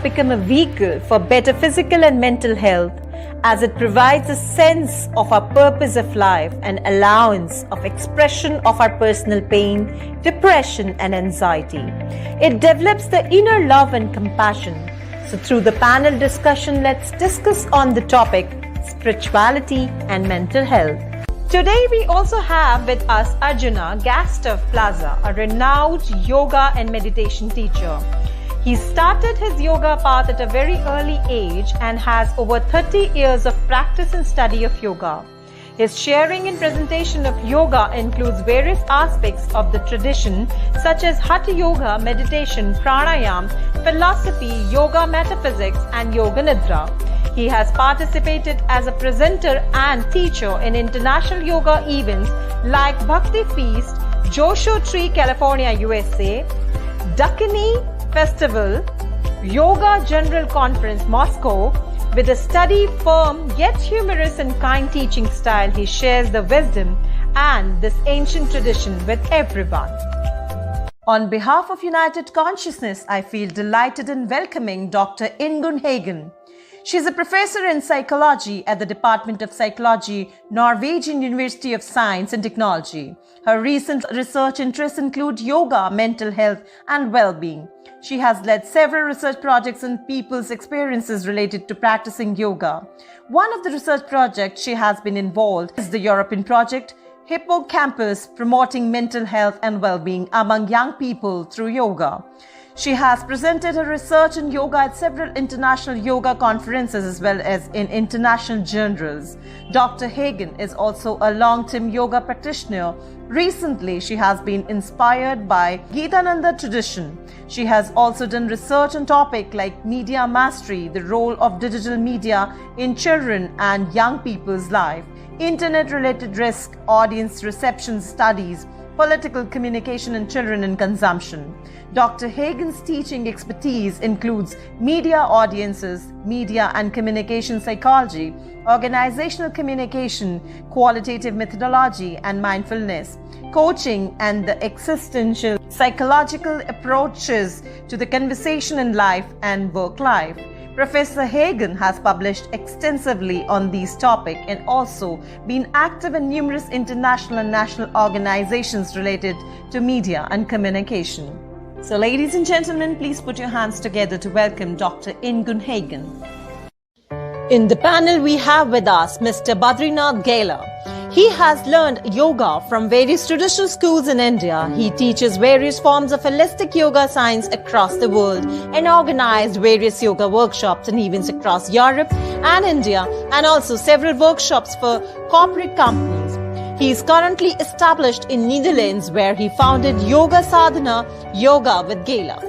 become a vehicle for better physical and mental health, as it provides a sense of our purpose of life and allowance of expression of our personal pain, depression and anxiety. It develops the inner love and compassion. So through the panel discussion, let's discuss on the topic spirituality and mental health. Today we also have with us Arjuna, guest of Plaza, a renowned yoga and meditation teacher. He started his yoga path at a very early age and has over 30 years of practice and study of yoga. His sharing and presentation of yoga includes various aspects of the tradition such as Hatha Yoga, meditation, pranayam, philosophy, yoga metaphysics and yoga nidra. He has participated as a presenter and teacher in international yoga events like Bhakti Feast, Joshua Tree, California, USA, Dakini Festival, Yoga General Conference, Moscow. With a steady, firm, yet humorous and kind teaching style, he shares the wisdom and this ancient tradition with everyone. On behalf of United Consciousness, I feel delighted in welcoming Dr. Ingunn Hagen. She is a professor in psychology at the Department of Psychology, Norwegian University of Science and Technology. Her recent research interests include yoga, mental health, and well-being. She has led several research projects on people's experiences related to practicing yoga. One of the research projects she has been involved is the European project Hippocampus, promoting mental health and well-being among young people through yoga. She has presented her research in yoga at several international yoga conferences as well as in international journals. Dr. Hagen is also a long-term yoga practitioner. Recently, she has been inspired by Gitananda tradition. She has also done research on topics like media mastery, the role of digital media in children and young people's life, internet-related risk, audience reception studies, political communication in children and consumption. Dr. Hagen's teaching expertise includes media audiences, media and communication psychology, organizational communication, qualitative methodology and mindfulness, coaching and the existential psychological approaches to the conversation in life and work life. Professor Hagen has published extensively on these topics and also been active in numerous international and national organizations related to media and communication. So ladies and gentlemen, please put your hands together to welcome Dr. Ingunn Hagen. In the panel we have with us Mr. Badrinath Gaila. He has learned yoga from various traditional schools in India. He teaches various forms of holistic yoga science across the world and organized various yoga workshops and events across Europe and India, and also several workshops for corporate companies. He is currently established in Netherlands, where he founded Yoga Sadhana Yoga with Gaila.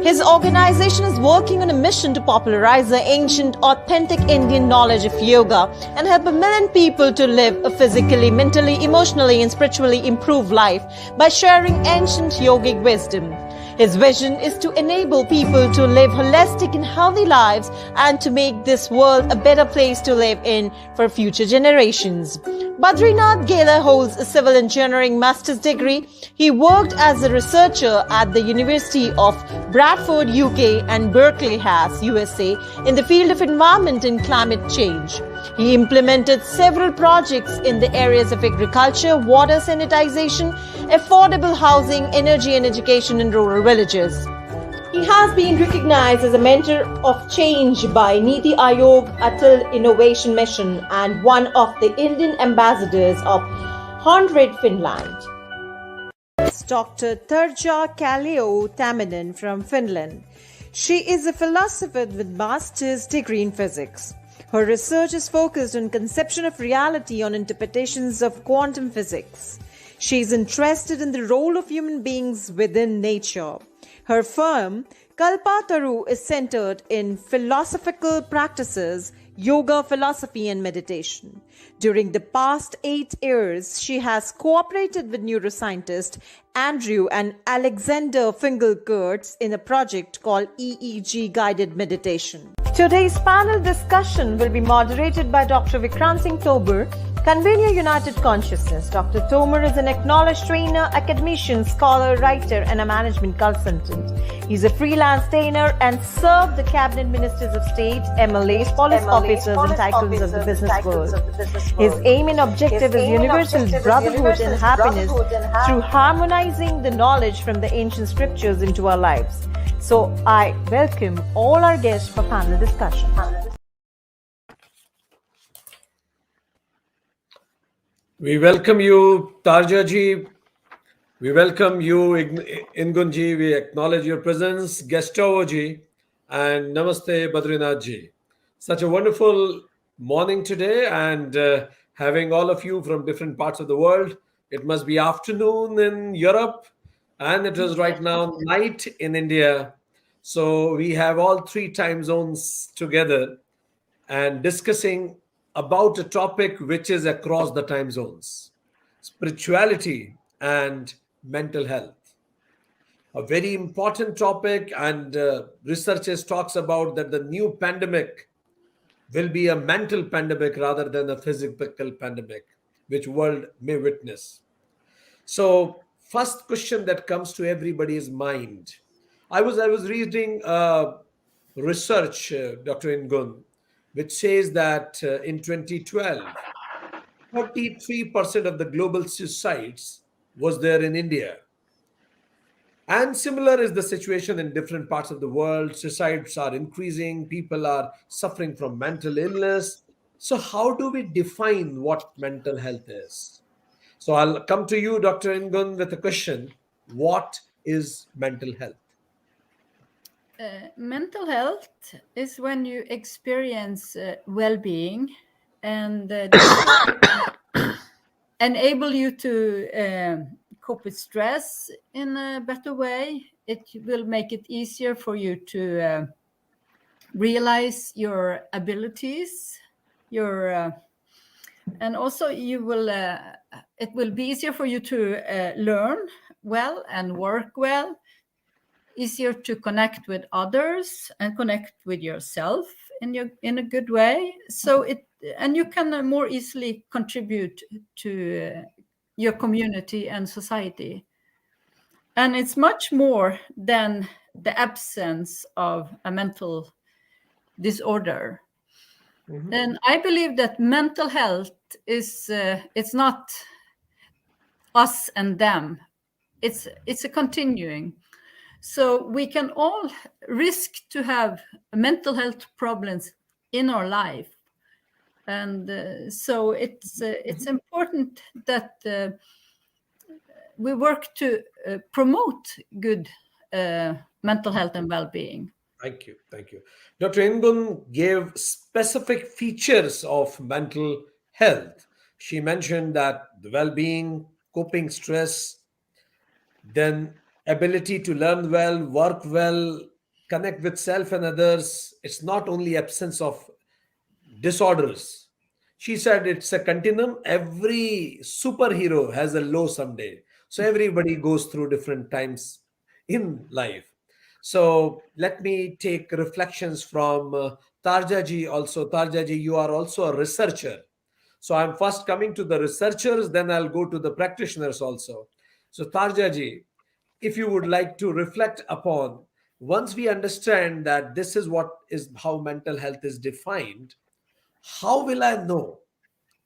His organization is working on a mission to popularize the ancient, authentic Indian knowledge of yoga and help 1 million people to live a physically, mentally, emotionally and spiritually improved life by sharing ancient yogic wisdom. His vision is to enable people to live holistic and healthy lives and to make this world a better place to live in for future generations. Badrinath Gaila holds a civil engineering master's degree. He worked as a researcher at the University of Bradford, UK and Berkeley Haas, USA in the field of environment and climate change. He implemented several projects in the areas of agriculture, water sanitization, affordable housing, energy and education in rural villages. He has been recognized as a mentor of change by Niti Aayog Atal Innovation Mission and one of the Indian ambassadors of 100 Finland. Dr. Tarja Kallio-Tamminen from Finland. She is a philosopher with master's degree in physics. Her research is focused on conception of reality on interpretations of quantum physics. She is interested in the role of human beings within nature. Her firm, Kalpataru, is centered in philosophical practices, yoga, philosophy and meditation. During the past 8 years, she has cooperated with neuroscientists Andrew and Alexander Finkelkurtz in a project called EEG Guided Meditation. Today's panel discussion will be moderated by Dr. Vikrant Singh Tober, Convene your united consciousness. Dr. Tomer is an acknowledged trainer, academician, scholar, writer, and a management consultant. He's a freelance trainer and served the cabinet ministers of state, MLAs, police officers, and tycoons of the business world. His aim and objective is universal brotherhood and happiness through harmonizing the knowledge from the ancient scriptures into our lives. So I welcome all our guests for panel discussion. We welcome you, Tarja-ji. We welcome you, Ingun-ji. We acknowledge your presence, Gestovo-ji, and Namaste, Badrinath-ji. Such a wonderful morning today, and having all of you from different parts of the world. It must be afternoon in Europe, and it is right now night in India. So we have all three time zones together and discussing about a topic which is across the time zones: spirituality and mental health. A very important topic, and researchers talks about that the new pandemic will be a mental pandemic rather than a physical pandemic, which world may witness. So, first question that comes to everybody's mind. I was reading research, Dr. Ingun, which says that in 2012, 33% of the global suicides was there in India. And similar is the situation in different parts of the world. Suicides are increasing, people are suffering from mental illness. So, how do we define what mental health is? So, I'll come to you, Dr. Ingun, with a question. What is mental health? Mental health is when you experience well-being, and this will enable you to cope with stress in a better way. It will make it easier for you to realize your abilities, and also you will. It will be easier for you to learn well and work well. Easier to connect with others and connect with yourself in a good way. So you can more easily contribute to your community and society. And it's much more than the absence of a mental disorder. Mm-hmm. And I believe that mental health is it's not us and them. It's a continuing. So we can all risk to have mental health problems in our life, and so it's important that we work to promote good mental health and well-being. Thank you. Dr. Ingun gave specific features of mental health. She mentioned that the well-being, coping stress, then ability to learn well, work well, connect with self and others. It's not only absence of disorders. She said it's a continuum. Every superhero has a low someday. So everybody goes through different times in life. So let me take reflections from Tarja-ji also. Tarja-ji, you are also a researcher. So I'm first coming to the researchers, then I'll go to the practitioners also. So Tarja-ji, if you would like to reflect upon, once we understand that this is how mental health is defined, how will I know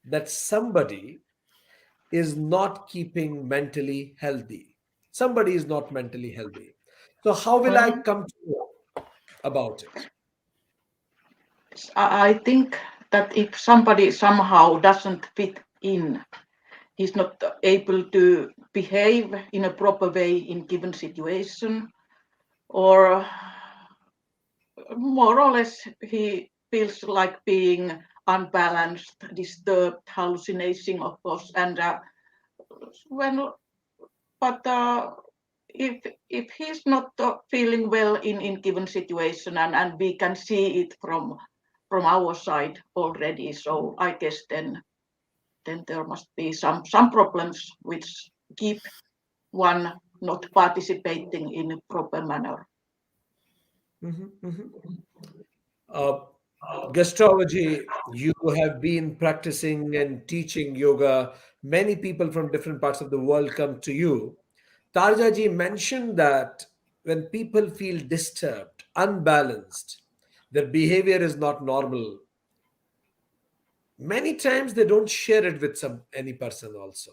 that somebody is not keeping mentally healthy? Somebody is not mentally healthy. So how will I come to know about it? I think that if somebody somehow doesn't fit in, he's not able to behave in a proper way in given situation, or more or less he feels like being unbalanced, disturbed, hallucinating, of course, and if he's not feeling well in given situation, and we can see it from our side already, so I guess then there must be some problems which keep one not participating in a proper manner. Mm-hmm, mm-hmm. Gastrology, you have been practicing and teaching yoga. Many people from different parts of the world come to you. Tarjaji mentioned that when people feel disturbed, unbalanced, their behavior is not normal. Many times they don't share it with any person also.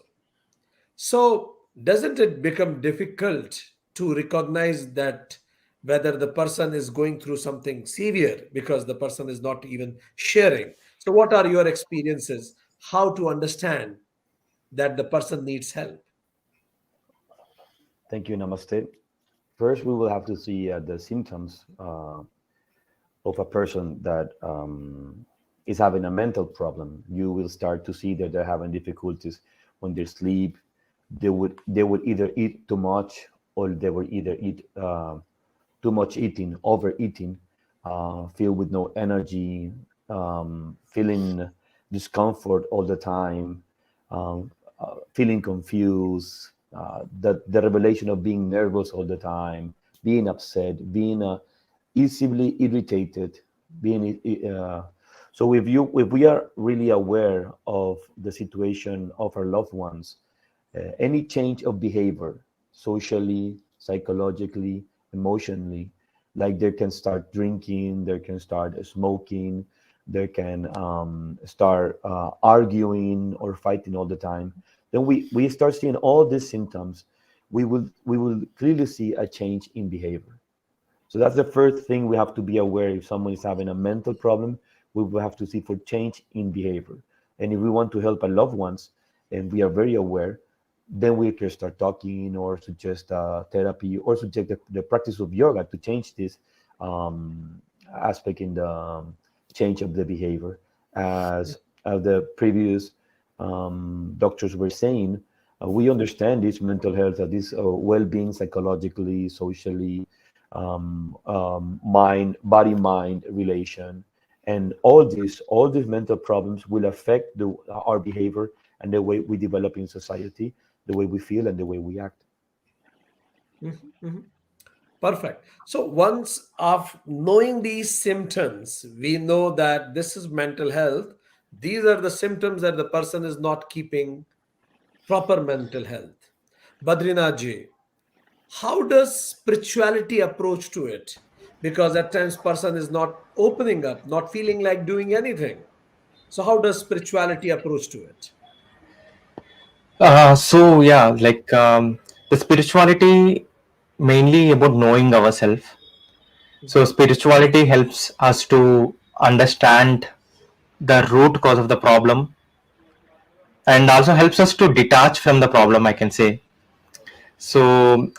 So, doesn't it become difficult to recognize that whether the person is going through something severe because the person is not even sharing? So, what are your experiences? How to understand that the person needs help? Thank you. Namaste. First, we will have to see the symptoms of a person that is having a mental problem. You will start to see that they're having difficulties when they sleep. They would either eat too much, or they would either eat too much eating, overeating, feel with no energy, feeling discomfort all the time, feeling confused, the revelation of being nervous all the time, being upset, being easily irritated, being so if we are really aware of the situation of our loved ones, any change of behavior, socially, psychologically, emotionally, like they can start drinking, they can start smoking, they can start arguing or fighting all the time, then we start seeing all these symptoms. We will clearly see a change in behavior. So that's the first thing we have to be aware. If someone is having a mental problem, we will have to see for change in behavior. And if we want to help our loved ones, and we are very aware, then we can start talking or suggest therapy or suggest the practice of yoga to change this aspect in the change of the behavior. As the previous doctors were saying, we understand this mental health, this well-being psychologically, socially, mind, body-mind relation, and all these mental problems will affect our behavior and the way we develop in society, the way we feel, and the way we act. Mhm, mhm. Perfect. So once of knowing these symptoms, we know that this is mental health. These are the symptoms that the person is not keeping proper mental health. Badrinath ji, how does spirituality approach to it? Because at times person is not opening up, not feeling like doing anything. So how does spirituality approach to it? So yeah, like the spirituality mainly about knowing ourselves. So spirituality helps us to understand the root cause of the problem, and also helps us to detach from the problem, I can say. So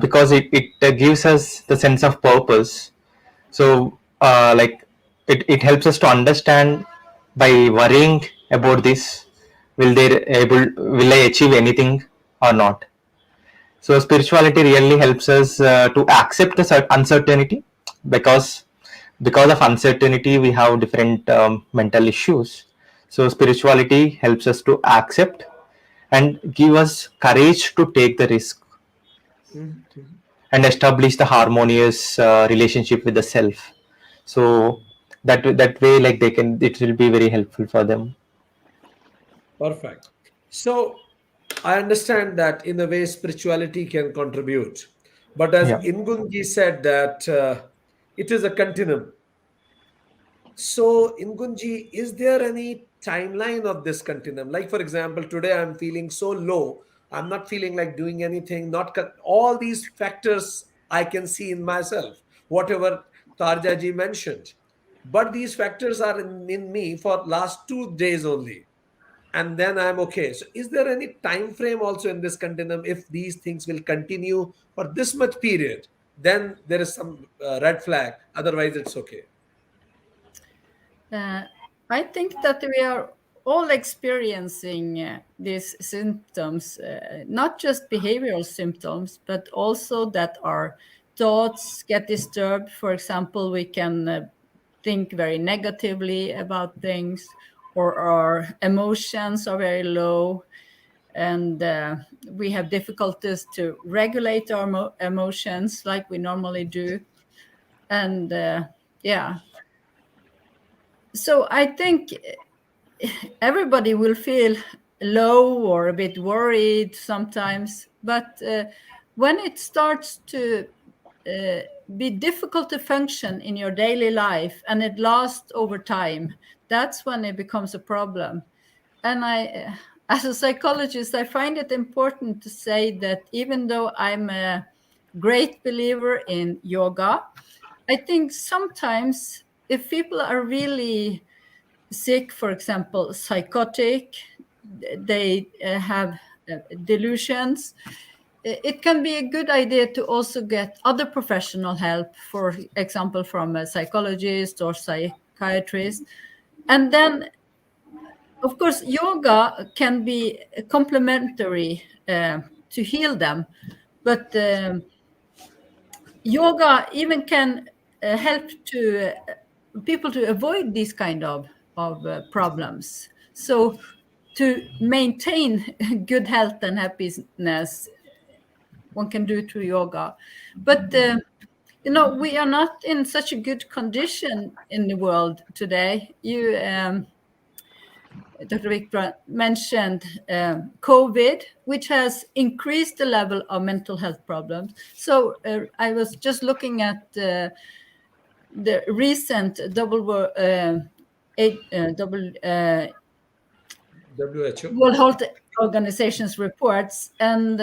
because it gives us the sense of purpose. So like it helps us to understand, by worrying about this, will I achieve anything or not. So spirituality really helps us to accept the uncertainty, because of uncertainty we have different mental issues. So spirituality helps us to accept and give us courage to take the risk Mhm, mhm. and establish the harmonious relationship with the self. So that way, like it will be very helpful for them. Perfect. So I understand that in a way spirituality can contribute. But as Yeah. Ingunji said that it is a continuum. So Ingunji, is there any timeline of this continuum? Like for example, today I'm feeling so low, I'm not feeling like doing anything, not all these factors I can see in myself, whatever Tarjaji mentioned. But these factors are in me for last 2 days only, and then I'm okay. So is there any time frame also in this continuum? If these things will continue for this much period, then there is some red flag, otherwise it's okay. Uh, I think that we are all experiencing these symptoms, not just behavioral symptoms, but also that our thoughts get disturbed. For example, we can think very negatively about things, or our emotions are very low, and we have difficulties to regulate our emotions like we normally do. And yeah, So I think everybody will feel low or a bit worried sometimes, but when it starts to be difficult to function in your daily life and it lasts over time, that's when it becomes a problem. And as a psychologist, I find it important to say that even though I'm a great believer in yoga, I think sometimes if people are really sick, for example, psychotic, they have delusions, it can be a good idea to also get other professional help, for example, from a psychologist or psychiatrist. And then, of course, yoga can be complementary to heal them, but yoga even can help to people to avoid these kind of problems. So to maintain good health and happiness, one can do through yoga. But we are not in such a good condition in the world today. Dr. Victor mentioned COVID, which has increased the level of mental health problems. So I was just looking at the recent WHO. World Health Organization's reports, and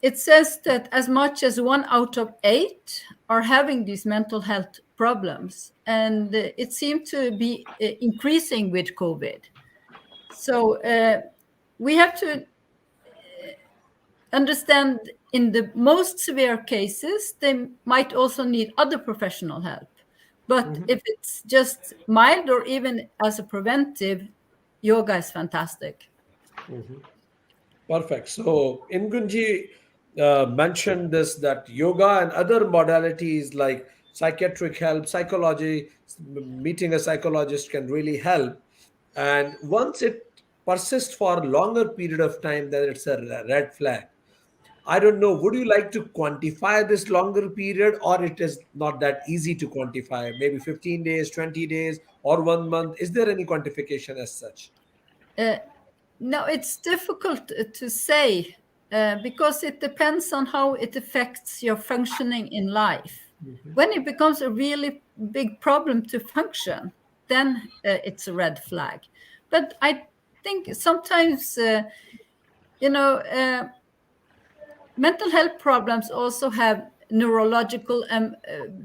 it says that as much as 1 out of 8 are having these mental health problems, and it seemed to be increasing with COVID. So we have to understand in the most severe cases, they might also need other professional help. But if it's just mild or even as a preventive, yoga is fantastic. Perfect. So Ingunji mentioned this, that yoga and other modalities like psychiatric help, psychology, meeting a psychologist can really help. And once it persists for a longer period of time, then it's a red flag. I don't know. Would you like to quantify this longer period, or it is not that easy to quantify? Maybe 15 days, 20 days, or 1 month. Is there any quantification as such? No, it's difficult to say because it depends on how it affects your functioning in life. When it becomes a really big problem to function, then it's a red flag. But I think sometimes, mental health problems also have neurological and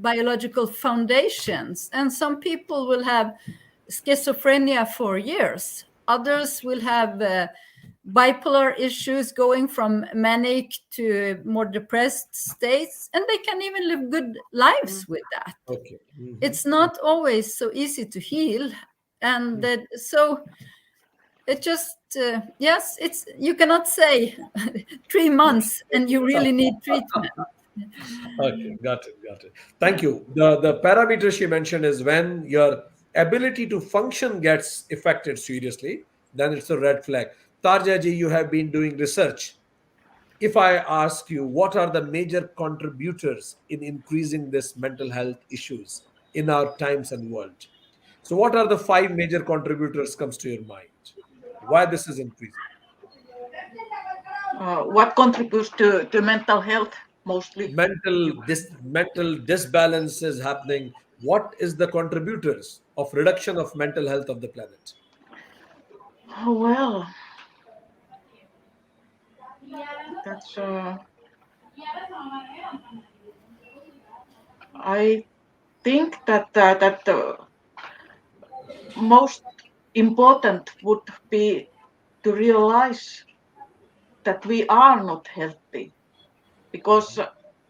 biological foundations. And some people will have schizophrenia for years. Others will have bipolar issues going from manic to more depressed states. And they can even live good lives with that. Okay. It's not always so easy to heal. And so it just yes, it's you cannot say 3 months and you really need treatment. Okay, got it. Thank you. The parameter she mentioned is when your ability to function gets affected seriously, then it's a red flag. Tarja ji, you have been doing research. If I ask you, what are the major contributors in increasing this mental health issues in our times and world? So, what are the 5 major contributors comes to your mind? Why this is increasing? What contributes to mental health mostly? Mental disbalance is happening. What is the contributors of reduction of mental health of the planet? Well, that's I think that most important would be to realize that we are not healthy, because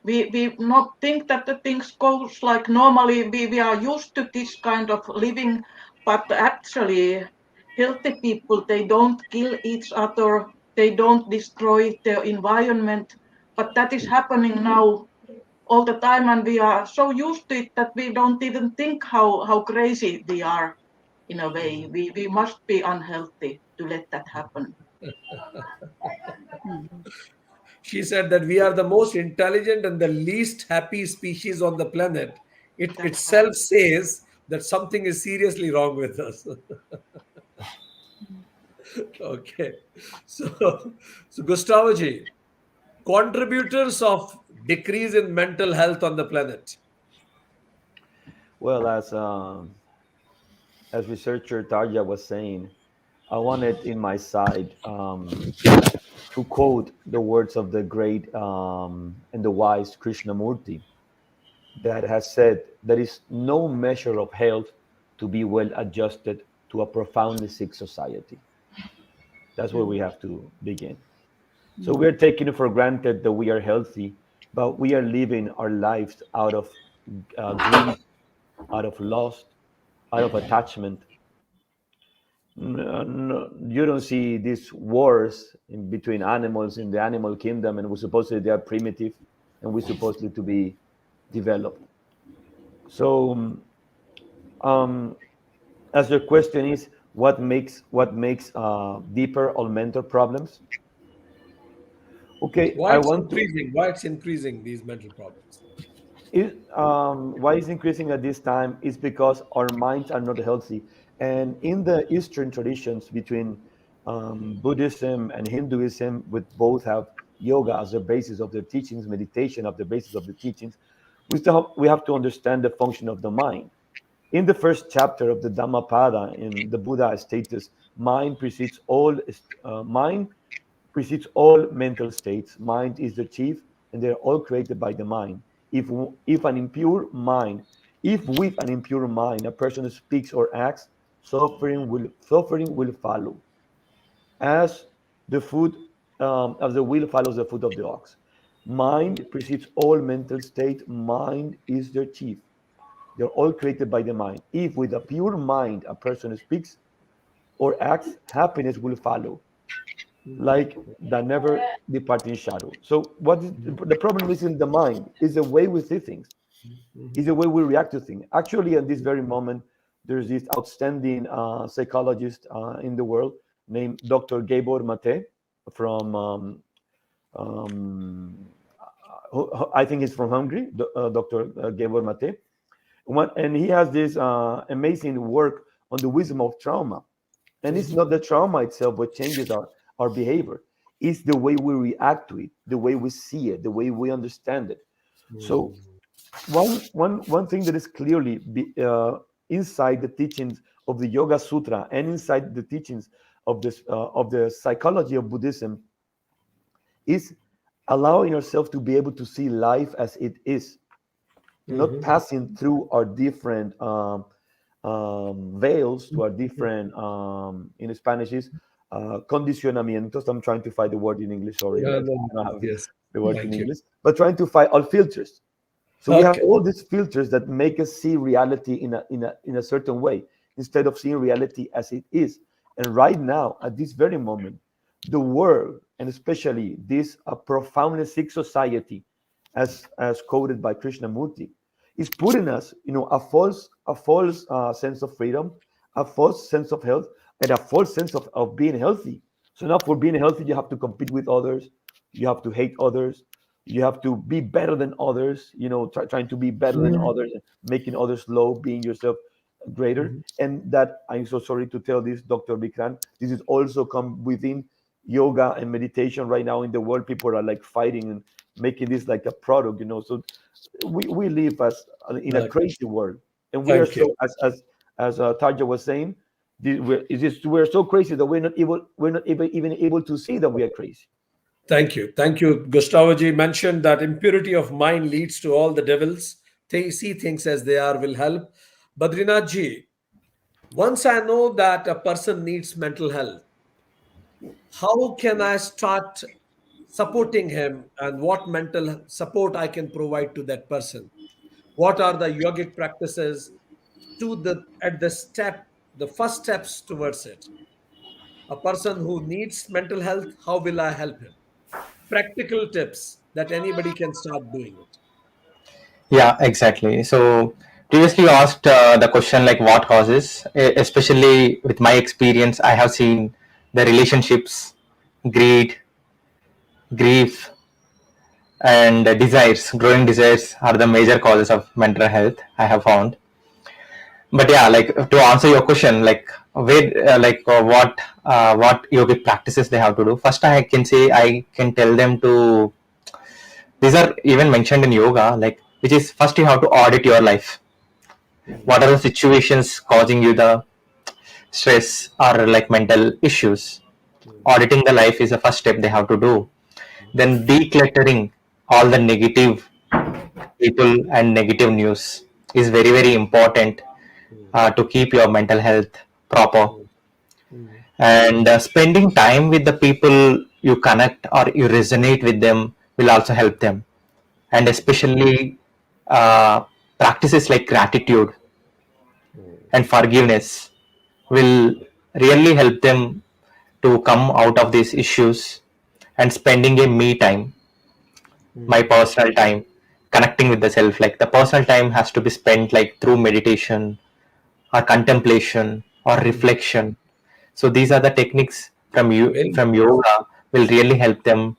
we not think that the things goes like normally. We are used to this kind of living, but actually healthy people, they don't kill each other, they don't destroy their environment, but that is happening now all the time, and we are so used to it that we don't even think how crazy we are. In a way, we must be unhealthy to let that happen. She said that we are the most intelligent and the least happy species on the planet. It That's right. itself says that something is seriously wrong with us. Okay. So Gustavo ji, contributors of decrease in mental health on the planet. Well, as researcher Tarja was saying, I wanted in my side to quote the words of the great and the wise Krishnamurti that has said, "There is no measure of health to be well adjusted to a profoundly sick society." That's where we have to begin. So we're taking it for granted that we are healthy, but we are living our lives out of greed, out of lust, out of attachment. You don't see these wars in between animals in the animal kingdom, and we supposedly they are primitive, and we supposedly to be developed. So, as your question is, what makes deeper or mental problems? Okay, Why I it's want to. increasing? Why it's increasing these mental problems? Why it's increasing at this time is because our minds are not healthy. And in the Eastern traditions between Buddhism and Hinduism, which both have yoga as the basis of their teachings, meditation of the basis of the teachings, we have to understand the function of the mind. In the first chapter of the Dhammapada, in the Buddha status, mind precedes all mental states. Mind is the chief, and they're all created by the mind. If if an impure mind, if with an impure mind a person speaks or acts, suffering will follow. As the foot as the wheel follows the foot of the ox. Mind precedes all mental state. Mind is their chief. They're all created by the mind. If with a pure mind a person speaks or acts, happiness will follow like the never departing shadow. So what is the problem is in the mind, is the way we see things, is the way we react to things. Actually, at this very moment, there's this outstanding psychologist in the world named Dr. Gabor Mate from, um, I think he's from Hungary, Dr. Gabor Mate. And he has this amazing work on the wisdom of trauma. And it's not the trauma itself what changes our behavior. It's the way we react to it, the way we see it, the way we understand it. So one thing that is clearly inside the teachings of the Yoga Sutra and inside the teachings of the psychology of Buddhism is allowing ourselves to be able to see life as it is, not passing through our different veils to our different in Spanish is condicionamientos. I'm trying to find the word in English. Sorry, Yeah, I no, don't have yes. the word Thank in you. English, but trying to find all filters. So we have Okay. all these filters that make us see reality in a certain way instead of seeing reality as it is. And right now, at this very moment, the world, and especially this profoundly sick society, as quoted by Krishnamurti, is putting us, a false sense of freedom, a false sense of health, and a false sense of being healthy. So now, for being healthy, you have to compete with others, you have to hate others, you have to be better than others, trying to be better than others, making others low, being yourself greater. And that, I'm so sorry to tell this, Dr. Bikran, this is also come within yoga and meditation right now in the world. People are like fighting and making this like a product, So we live as in a Okay. crazy world, and we are Thank you. so, as Tarja was saying, we're so crazy that we're not even able to see that we are crazy. Thank you. Thank you. Gustavo ji mentioned that impurity of mind leads to all the devils. They see things as they are will help. Badrinath ji, once I know that a person needs mental health, how can I start supporting him and what mental support I can provide to that person? What are the yogic practices to the at the first steps towards it? A person who needs mental health, how will I help him? Practical tips that anybody can start doing it. Yeah, exactly. So previously you asked the question like what causes, especially with my experience, I have seen the relationships, greed, grief, and growing desires are the major causes of mental health, I have found. But yeah, like to answer your question, like what yogic practices they have to do. First, I can say I can tell them to. These are even mentioned in yoga, like which is first you have to audit your life. What are the situations causing you the stress or like mental issues? Auditing the life is the first step they have to do. Then decluttering all the negative people and negative news is very very important to keep your mental health proper. And spending time with the people you connect or you resonate with them will also help them. And especially practices like gratitude and forgiveness will really help them to come out of these issues. And spending a me time, my personal time, connecting with the self, like the personal time has to be spent like through meditation or contemplation or reflection. So these are the techniques Very from yoga will really help them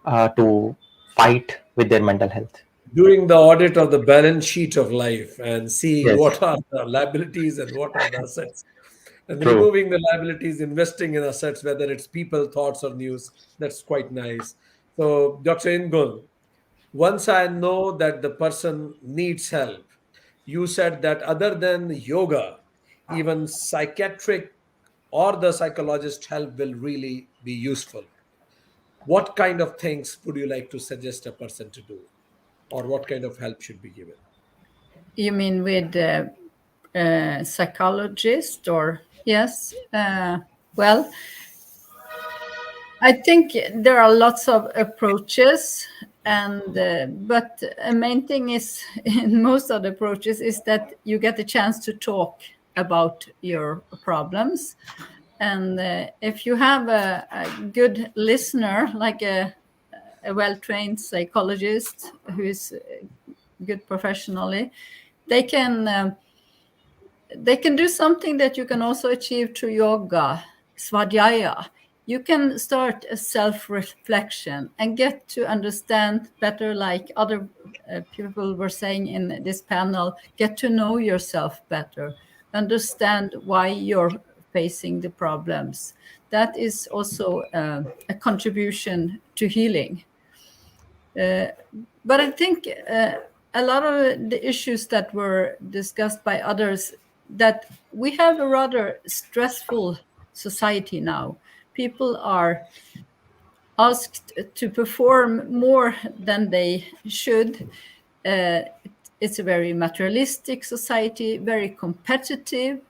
to fight with their mental health. doing the audit of the balance sheet of life and seeing Yes, what are the liabilities and what are the assets, and true. removing the liabilities, investing in assets, whether it's people, thoughts, or news. That's quite nice. So, Dr. Ingun, once I know that the person needs help, you said that other than yoga, even psychiatric or the psychologist help will really be useful. What kind of things would you like to suggest a person to do, or what kind of help should be given? You mean with psychologist or yes? Well, I think there are lots of approaches, and but a main thing is in most of the approaches is that you get a chance to talk about your problems, and if you have a good listener, like a well-trained psychologist who is good professionally, they can. They can do something that you can also achieve through yoga, svadhyaya. You can start a self-reflection and get to understand better, like other people were saying in this panel, get to know yourself better, understand why you're facing the problems. That is also a contribution to healing. But I think a lot of the issues that were discussed by others, that we have a rather stressful society now. People are asked to perform more than they should. It's a very materialistic society, very competitive.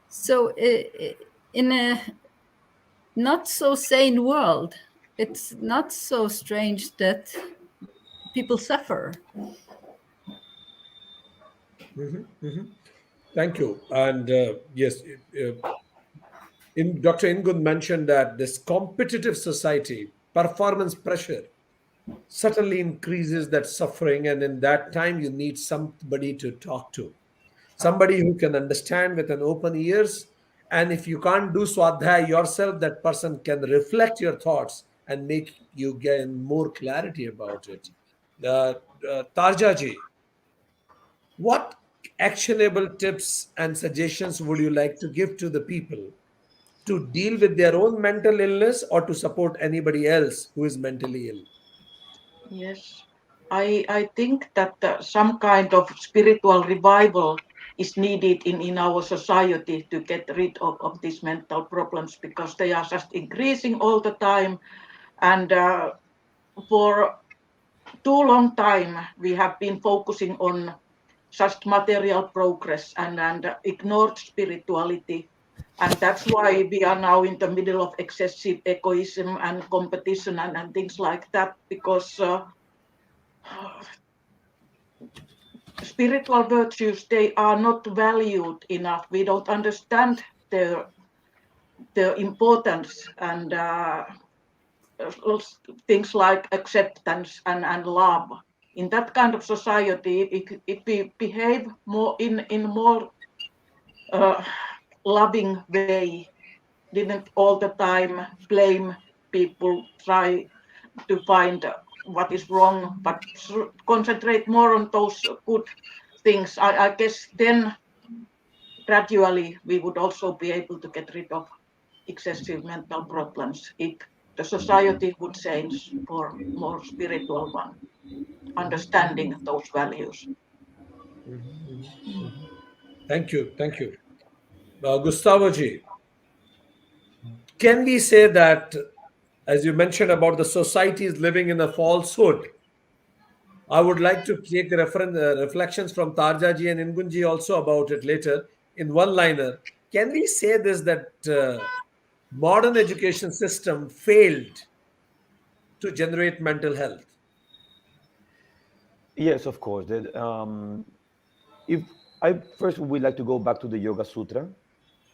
So in a not so sane world, it's not so strange that people suffer. Thank you. And yes, Dr. Ingun mentioned that this competitive society, performance pressure, certainly increases that suffering. And in that time, you need somebody to talk to, somebody who can understand with an open ears. And if you can't do swadhyaya yourself, that person can reflect your thoughts and make you gain more clarity about it. Tarjaji, what actionable tips and suggestions would you like to give to the people to deal with their own mental illness or to support anybody else who is mentally ill? Yes, I think that some kind of spiritual revival is needed in our society to get rid of these mental problems because they are just increasing all the time. And for too long time, we have been focusing on just material progress and ignored spirituality. And that's why we are now in the middle of excessive egoism and competition and things like that, because spiritual virtues, they are not valued enough. We don't understand their importance, and things like acceptance and love. In that kind of society, if we behave more in more loving way, didn't all the time blame people, try to find what is wrong, but concentrate more on those good things. I guess then gradually we would also be able to get rid of excessive mental problems if the society would change for more spiritual one, understanding those values. Thank you. Thank you. Gustavo ji, can we say that, as you mentioned about the society is living in a falsehood, I would like to take reflections from Tarjaji and Ingunji also about it later in one liner. Can we say this that modern education system failed to generate mental health? Yes, of course. If I first would like to go back to the Yoga Sutra.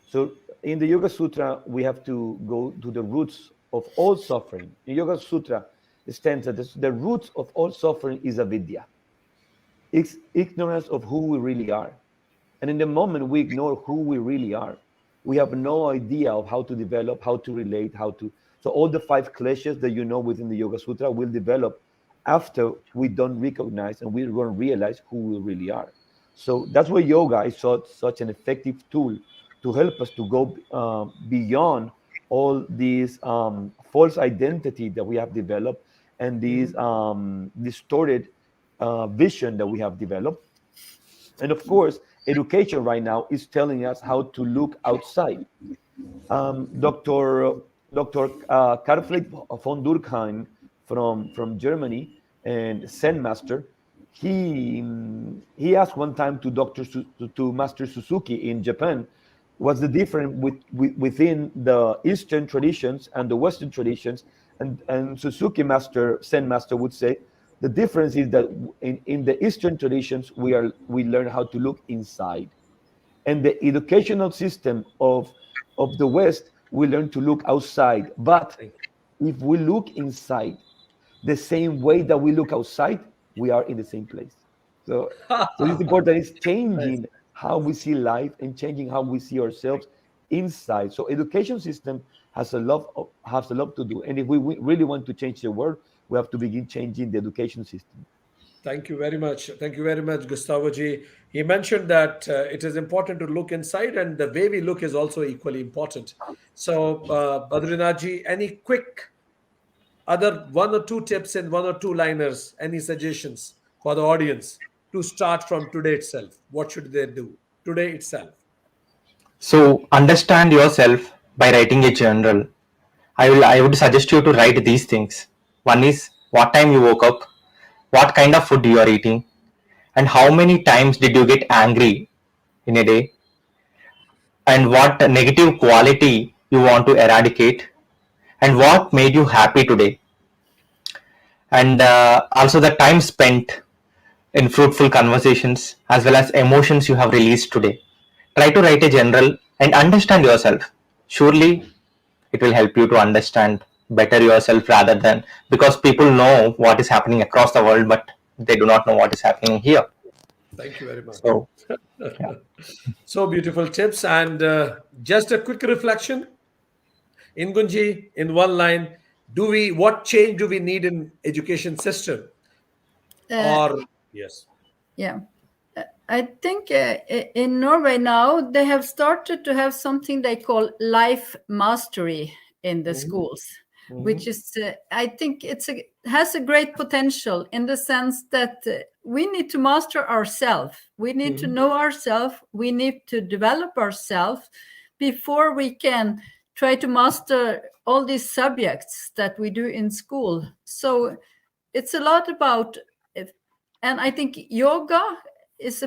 So in the Yoga Sutra, we have to go to the roots of all suffering. In Yoga Sutra, it stands that the roots of all suffering is avidya. It's ignorance of who we really are. And in the moment we ignore who we really are, we have no idea of how to develop, how to relate, how to. So all the 5 kleshas that you know within the Yoga Sutra will develop after we don't recognize and we don't realize who we really are. So that's why yoga is such an effective tool to help us to go beyond all these false identity that we have developed and these distorted vision that we have developed. And of course, education right now is telling us how to look outside. Dr. Karfleet von Durkheim from Germany and Zen master, he asked one time to Master Suzuki in Japan, what's the difference within the Eastern traditions and the Western traditions? And Suzuki master, Zen master would say, the difference is that in the Eastern traditions, we learn how to look inside. And the educational system of the West, we learn to look outside. But if we look inside the same way that we look outside, we are in the same place. So it's important. It's changing how we see life and changing how we see ourselves inside. So education system has a lot to do. And if we really want to change the world, we have to begin changing the education system. Thank you very much. Thank you very much, Gustavo ji. He mentioned that it is important to look inside, and the way we look is also equally important. So, Badrinath ji, any quick other 1 or 2 tips and 1 or 2 liners, any suggestions for the audience to start from today itself? What should they do today itself? So understand yourself by writing a journal. I would suggest you to write these things. One is what time you woke up, what kind of food you are eating, and how many times did you get angry in a day, and what negative quality you want to eradicate, and what made you happy today, and also the time spent in fruitful conversations as well as emotions you have released today. Try to write a journal and understand yourself. Surely it will help you to understand better yourself, rather than, because people know what is happening across the world, but they do not know what is happening here. Thank you very much. So, yeah. So beautiful tips. And just a quick reflection. Ingunji, in one line, what change do we need in education system? Yes. Yeah. I think in Norway now they have started to have something they call life mastery in the schools, which is I think has a great potential in the sense that we need to master ourselves. We need to know ourselves. We need to develop ourselves before we can try to master all these subjects that we do in school. So it's a lot about, and I think yoga is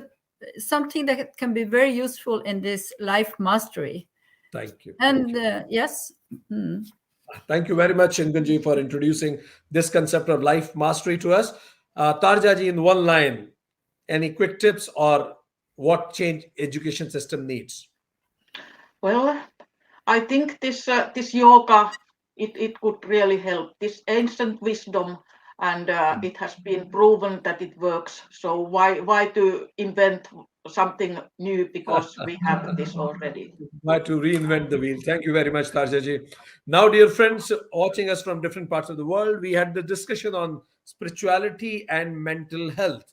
something that can be very useful in this life mastery. Thank you. And yes. Thank you very much, Ingunji, for introducing this concept of life mastery to us. Tarjaji, in one line, any quick tips or what change education system needs? Well, I think this yoga, it could really help. This ancient wisdom, and it has been proven that it works. So why to invent something new, because we have this already. Why to reinvent the wheel? Thank you very much, Tarjaji. Now, dear friends watching us from different parts of the world, we had the discussion on spirituality and mental health.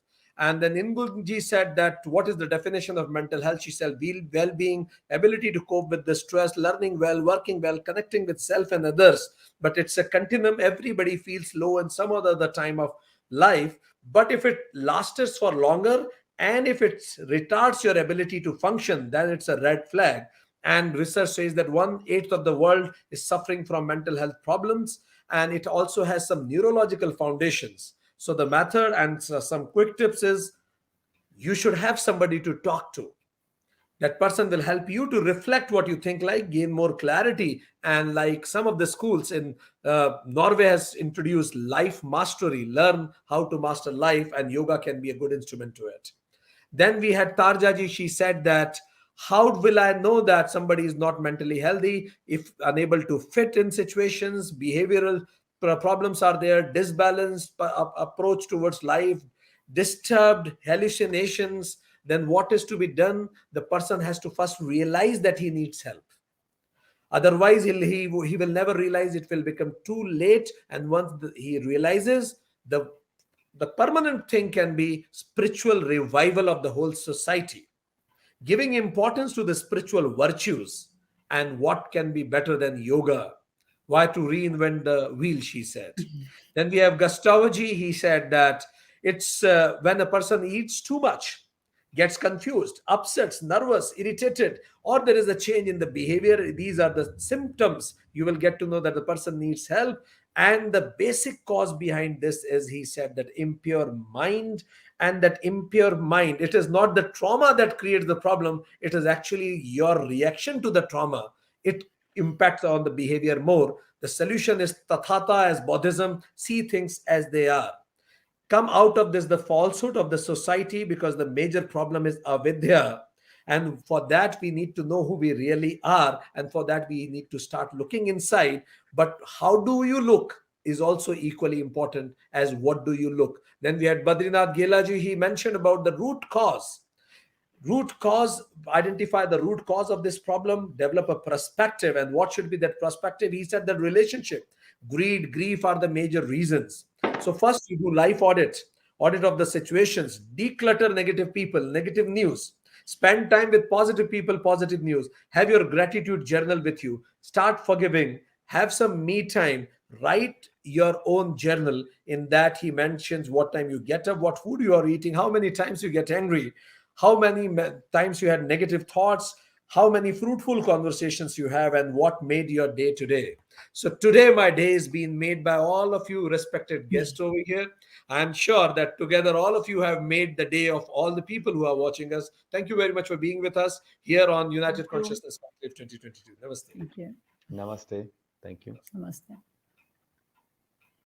And then Ingunji said that what is the definition of mental health? She said well-being, ability to cope with the stress, learning well, working well, connecting with self and others. But it's a continuum. Everybody feels low in some other time of life. But if it lasts for longer and if it retards your ability to function, then it's a red flag. And research says that 1/8 of the world is suffering from mental health problems, and it also has some neurological foundations. So the method and some quick tips is you should have somebody to talk to. That person will help you to reflect what you think, like gain more clarity. And like some of the schools in Norway has introduced life mastery, learn how to master life, and yoga can be a good instrument to it. Then we had Tarjaji. She said that how will I know that somebody is not mentally healthy if unable to fit in situations, behavioral problems are there, disbalanced approach towards life, disturbed hallucinations. Then what is to be done? The person has to first realize that he needs help. Otherwise, he will never realize. It will become too late. And once he realizes, the permanent thing can be spiritual revival of the whole society, giving importance to the spiritual virtues. And what can be better than yoga? Why to reinvent the wheel, she said. Then we have Gustavoji. He said that it's when a person eats too much, gets confused, upsets, nervous, irritated, or there is a change in the behavior. These are the symptoms. You will get to know that the person needs help. And the basic cause behind this is, he said, that impure mind. And that impure mind, it is not the trauma that creates the problem. It is actually your reaction to the trauma. It impacts on the behavior more. The solution is tathata, as Buddhism, see things as they are. Come out of this, the falsehood of the society, because the major problem is avidya. And for that, we need to know who we really are. And for that, we need to start looking inside. But how do you look is also equally important as what do you look. Then we had Badrinath Gelaji. He mentioned about the root cause. Root cause, identify the root cause of this problem, develop a perspective. And what should be that perspective? He said that relationship, greed, grief are the major reasons. So first you do life audit of the situations, declutter negative people, negative news, spend time with positive people, positive news, have your gratitude journal with you, start forgiving, have some me time, write your own journal. In that he mentions what time you get up, what food you are eating, how many times you get angry, how many times you had negative thoughts, how many fruitful conversations you have, and what made your day today. So today my day is being made by all of you respected guests over here. I'm sure that together all of you have made the day of all the people who are watching us. Thank you very much for being with us here on United Consciousness Conclave 2022. Namaste. Thank you. Namaste. Thank you. Namaste.